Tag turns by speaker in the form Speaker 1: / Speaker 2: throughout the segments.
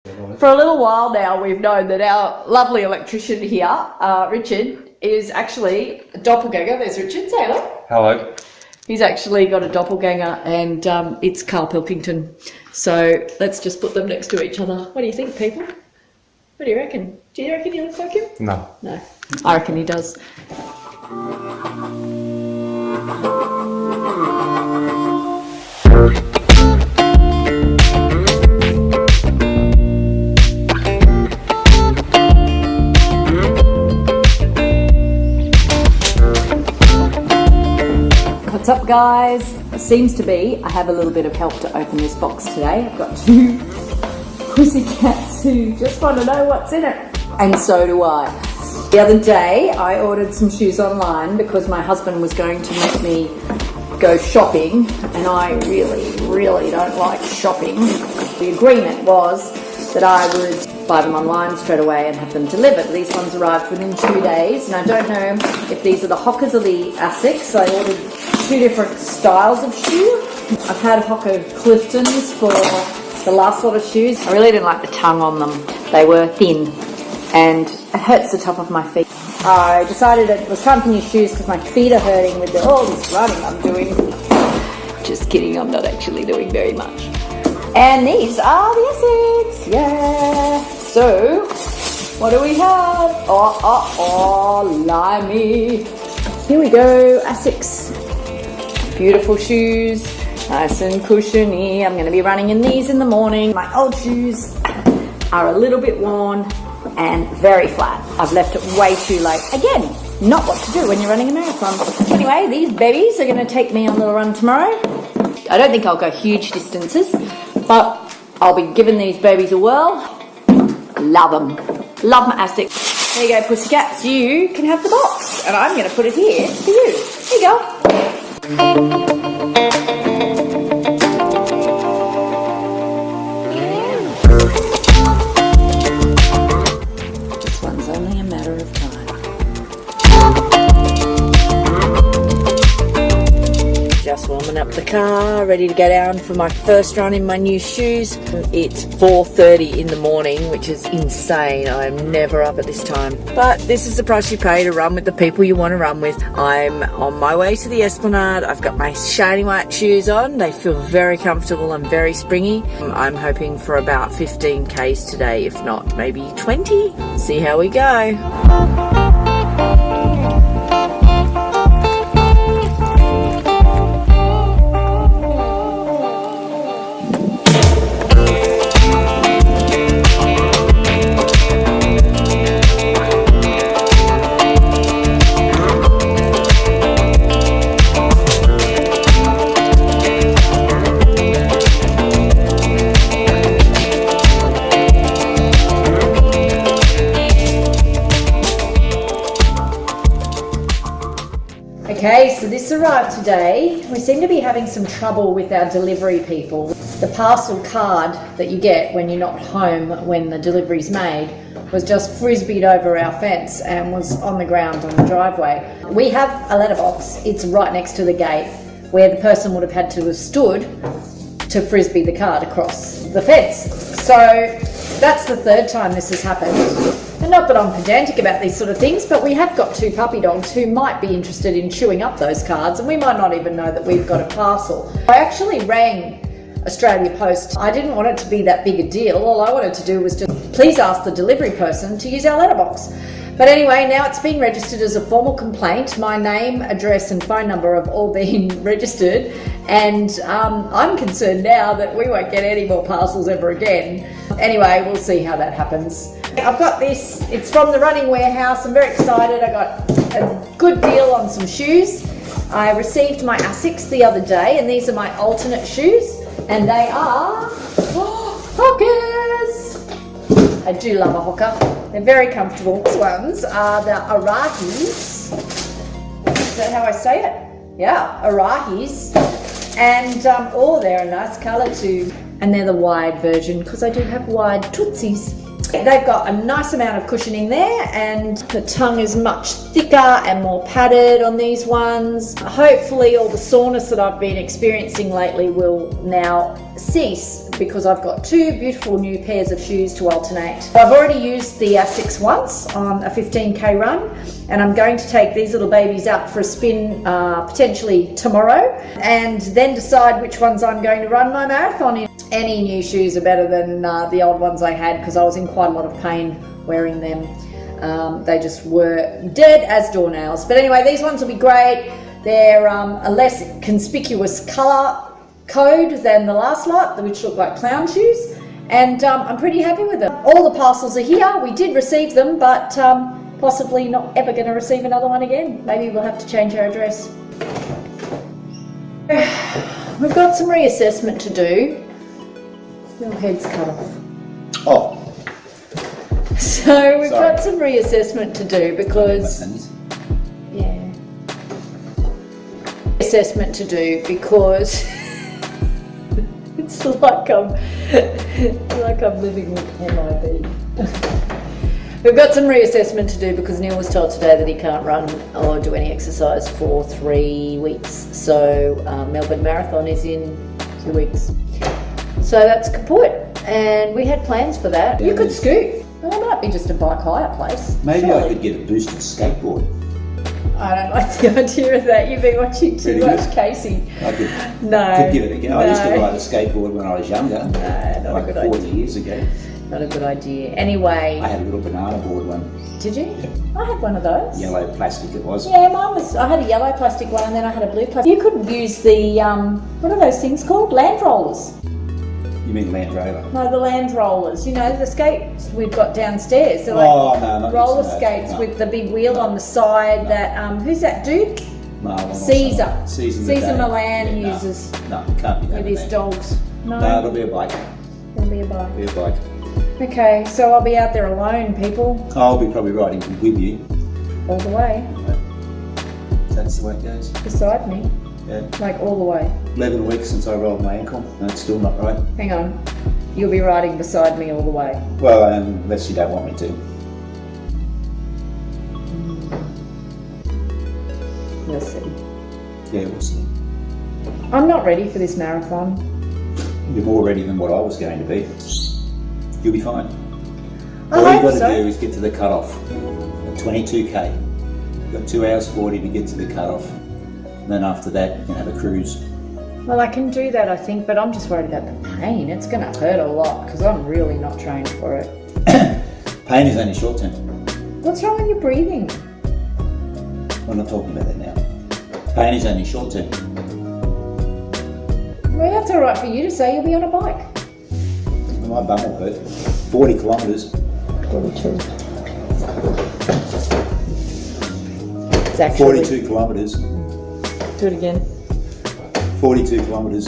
Speaker 1: For a little while now, we've known that our lovely electrician here, Richard, is actually a doppelganger. There's Richard, say hello.
Speaker 2: Hello.
Speaker 1: He's actually got a doppelganger, and it's Karl Pilkington. So let's just put them next to each other. What do you think, people? What do you reckon? Do you reckon he looks like him?
Speaker 2: No.
Speaker 1: No. I reckon he does. What's up, guys? It seems to be I have a little bit of help to open this box today. I've got two pussycats who just want to know what's in it, and so do I. The other day I ordered some shoes online because my husband was going to make me go shopping, and I really don't like shopping. The agreement was that I would buy them online straight away and have them delivered. These ones arrived within 2 days, and I don't know if these are the Hokas or the Asics. I ordered two different styles of shoe. I've had Hoka Cliftons for the last lot of shoes. I really didn't like the tongue on them. They were thin and it hurts the top of my feet. I decided it was time for new shoes because my feet are hurting with all this running I'm doing. Just kidding, I'm not actually doing very much. And these are the Asics, yeah. So, what do we have? Oh, limey. Here we go, Asics. Beautiful shoes, nice and cushiony. I'm going to be running in these in the morning. My old shoes are a little bit worn and very flat. I've left it way too late. Again, not what to do when you're running a marathon. Anyway, these babies are going to take me on a little run tomorrow. I don't think I'll go huge distances, but I'll be giving these babies a whirl. Love them. Love my Asics. There you go, pussycats. You can have the box, and I'm going to put it here for you. Here you go. This one's only a matter of time. Just warming up the car, ready to go down for my first run in my new shoes. It's 4:30 in the morning, which is insane. I'm never up at this time. But this is the price you pay to run with the people you want to run with. I'm on my way to the Esplanade. I've got my shiny white shoes on. They feel very comfortable and very springy. I'm hoping for about 15 Ks today, if not maybe 20. See how we go. Okay, so this arrived today. We seem to be having some trouble with our delivery people. The parcel card that you get when you're not home when the delivery's made was just frisbeed over our fence and was on the ground on the driveway. We have a letterbox. It's right next to the gate where the person would have had to have stood to frisbee the card across the fence. So that's the third time this has happened. And not that I'm pedantic about these sort of things, but we have got two puppy dogs who might be interested in chewing up those cards, and we might not even know that we've got a parcel. I actually rang Australia Post. I didn't want it to be that big a deal. All I wanted to do was just please ask the delivery person to use our letterbox. But anyway, now it's been registered as a formal complaint. My name, address and phone number have all been registered, and I'm concerned now that we won't get any more parcels ever again. Anyway, we'll see how that happens. I've got this, it's from the Running Warehouse. I'm very excited. I got a good deal on some shoes. I received my Asics the other day, and these are my alternate shoes, and they are Hokas. I do love a Hoka. They're very comfortable. These ones are the Arahis. Is that how I say it? Yeah, Arahis. And they're a nice colour too. And they're the wide version because I do have wide tootsies. They've got a nice amount of cushioning there, and the tongue is much thicker and more padded on these ones. Hopefully all the soreness that I've been experiencing lately will now cease, because I've got two beautiful new pairs of shoes to alternate. I've already used the Asics once on a 15k run, and I'm going to take these little babies out for a spin potentially tomorrow, and then decide which ones I'm going to run my marathon in. Any new shoes are better than the old ones I had, because I was in quite a lot of pain wearing them. They just were dead as doornails. But anyway, these ones will be great. They're a less conspicuous colour code than the last lot, which look like clown shoes, and I'm pretty happy with them. All the parcels are here. We did receive them, but possibly not ever going to receive another one again. Maybe we'll have to change our address. We've got some reassessment to do. Your head's cut off.
Speaker 2: Oh.
Speaker 1: So we've got some reassessment to do, because assessment to do because it's like I'm living with MIB. We've got some reassessment to do because Neil was told today that he can't run or do any exercise for 3 weeks. So Melbourne Marathon is in 2 weeks. So that's kaput, and we had plans for that. You could scoot. Well, it might be just a bike hire place.
Speaker 2: Maybe
Speaker 1: surely.
Speaker 2: I could get a boosted skateboard.
Speaker 1: I don't like the idea of that. You've been watching too much Casey.
Speaker 2: I could give it a go.
Speaker 1: No.
Speaker 2: I used to ride a skateboard when I was younger.
Speaker 1: No, not
Speaker 2: like
Speaker 1: a good
Speaker 2: 40
Speaker 1: idea.
Speaker 2: years ago.
Speaker 1: Not a good idea. Anyway.
Speaker 2: I had a little banana board one.
Speaker 1: Did you?
Speaker 2: Yeah.
Speaker 1: I had one of those.
Speaker 2: Yellow plastic it was.
Speaker 1: Yeah, mine was. I had a yellow plastic one, and then I had a blue plastic. You couldn't use the what are those things called? Land rollers.
Speaker 2: You mean Land Rover?
Speaker 1: No, the land rollers. You know, the skates we've got downstairs. They're
Speaker 2: No, not
Speaker 1: roller
Speaker 2: using those.
Speaker 1: skates
Speaker 2: No.
Speaker 1: with the big wheel on the side.
Speaker 2: No.
Speaker 1: That who's that dude?
Speaker 2: Marlon or
Speaker 1: Caesar.
Speaker 2: something.
Speaker 1: Caesar Milan
Speaker 2: Yeah,
Speaker 1: uses
Speaker 2: No, can't be that.
Speaker 1: with his dogs.
Speaker 2: No, it'll be a bike.
Speaker 1: It'll be a bike.
Speaker 2: Be a bike.
Speaker 1: Okay, so I'll be out there alone, people,
Speaker 2: I'll be probably riding with you.
Speaker 1: all the way,
Speaker 2: That's the way it goes.
Speaker 1: beside me,
Speaker 2: Yeah.
Speaker 1: like all the way.
Speaker 2: 11 weeks since I rolled my ankle. That's still not right.
Speaker 1: Hang on, you'll be riding beside me all the way.
Speaker 2: Well, unless you don't want me to.
Speaker 1: We'll see.
Speaker 2: Yeah, we'll see.
Speaker 1: I'm not ready for this marathon.
Speaker 2: You're more ready than what I was going to be. You'll be fine.
Speaker 1: I
Speaker 2: All you've
Speaker 1: hope
Speaker 2: got
Speaker 1: so.
Speaker 2: to do is get to the cutoff at 22k. You've got 2 hours 40 to get to the cutoff. And then after that, you can have a cruise.
Speaker 1: Well, I can do that, I think, but I'm just worried about the pain. It's going to hurt a lot because I'm really not trained for it.
Speaker 2: Pain is only short term.
Speaker 1: What's wrong with your breathing?
Speaker 2: We're not talking about that now. Pain is only short term.
Speaker 1: Well, that's all right for you to say. You'll be on a bike.
Speaker 2: My bum will hurt. 40 kilometres.
Speaker 1: 42. It's actually
Speaker 2: 42 kilometres.
Speaker 1: Do it again.
Speaker 2: 42 kilometres.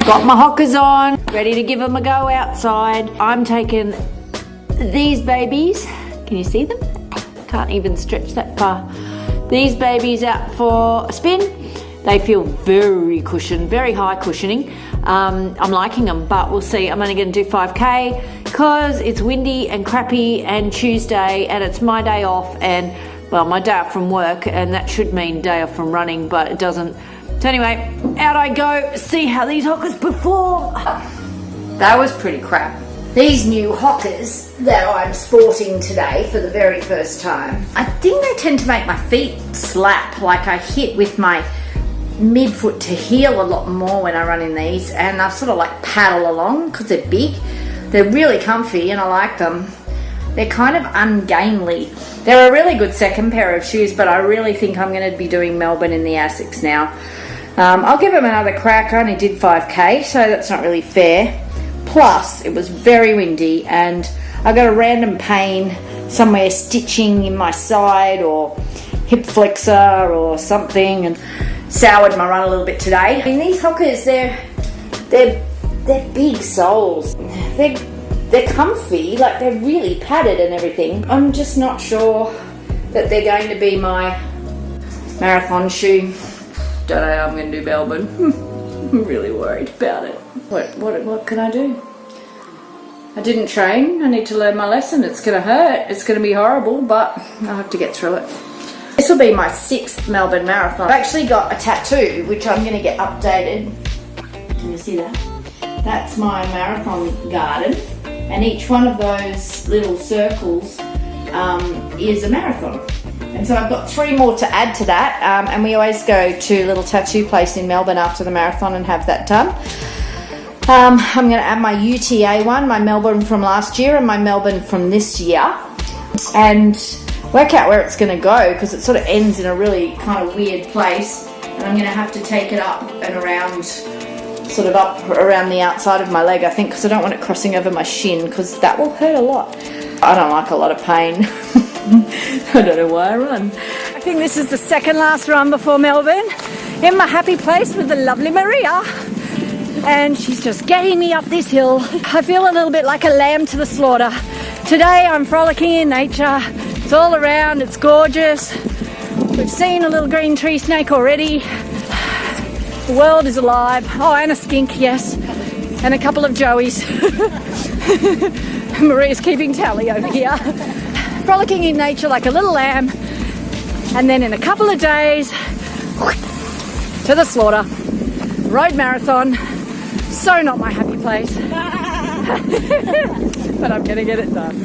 Speaker 1: Got my hockers on, ready to give them a go outside. I'm taking these babies. Can you see them? Can't even stretch that far. These babies out for a spin. They feel very cushioned, very high cushioning. I'm liking them, but we'll see. I'm only going to do 5k because it's windy and crappy and Tuesday and it's my day off and, well, my day off from work, and that should mean day off from running, but it doesn't. So anyway, out I go, see how these hockers perform. That was pretty crap. These new hockers that I'm sporting today for the very first time, I think they tend to make my feet slap, like I hit with my midfoot to heel a lot more when I run in these, and I sort of like paddle along because they're big. They're really comfy and I like them. They're kind of ungainly. They're a really good second pair of shoes, but I really think I'm going to be doing Melbourne in the Asics now. I'll give them another crack. I only did 5k, so that's not really fair. Plus, it was very windy and I got a random pain somewhere stitching in my side or hip flexor or something, and soured my run a little bit today. I mean, these hockers, they're big soles. They're comfy, like they're really padded and everything. I'm just not sure that they're going to be my marathon shoe. don't know how I'm going to do Melbourne. I'm really worried about it. What can I do? I didn't train. I need to learn my lesson. It's going to hurt. It's going to be horrible, but I'll have to get through it. This will be my 6th Melbourne Marathon. I've actually got a tattoo, which I'm going to get updated. Can you see that? That's my marathon garden. And each one of those little circles is a marathon. And so I've got 3 more to add to that. And we always go to a little tattoo place in Melbourne after the marathon and have that done. I'm going to add my UTA one, my Melbourne from last year and my Melbourne from this year. And work out where it's going to go, because it sort of ends in a really kind of weird place. And I'm going to have to take it up and around, sort of up around the outside of my leg, I think, because I don't want it crossing over my shin, because that will hurt a lot. I don't like a lot of pain. I don't know why I run. I think this is the second last run before Melbourne, in my happy place with the lovely Maria. And she's just getting me up this hill. I feel a little bit like a lamb to the slaughter. Today I'm frolicking in nature. It's all around, it's gorgeous. We've seen a little green tree snake already. The world is alive. Oh, and a skink, yes. And a couple of joeys. Maria's keeping tally over here. Frolicking in nature like a little lamb. And then in a couple of days, to the slaughter. Road marathon. So not my happy place. But I'm going to get it done.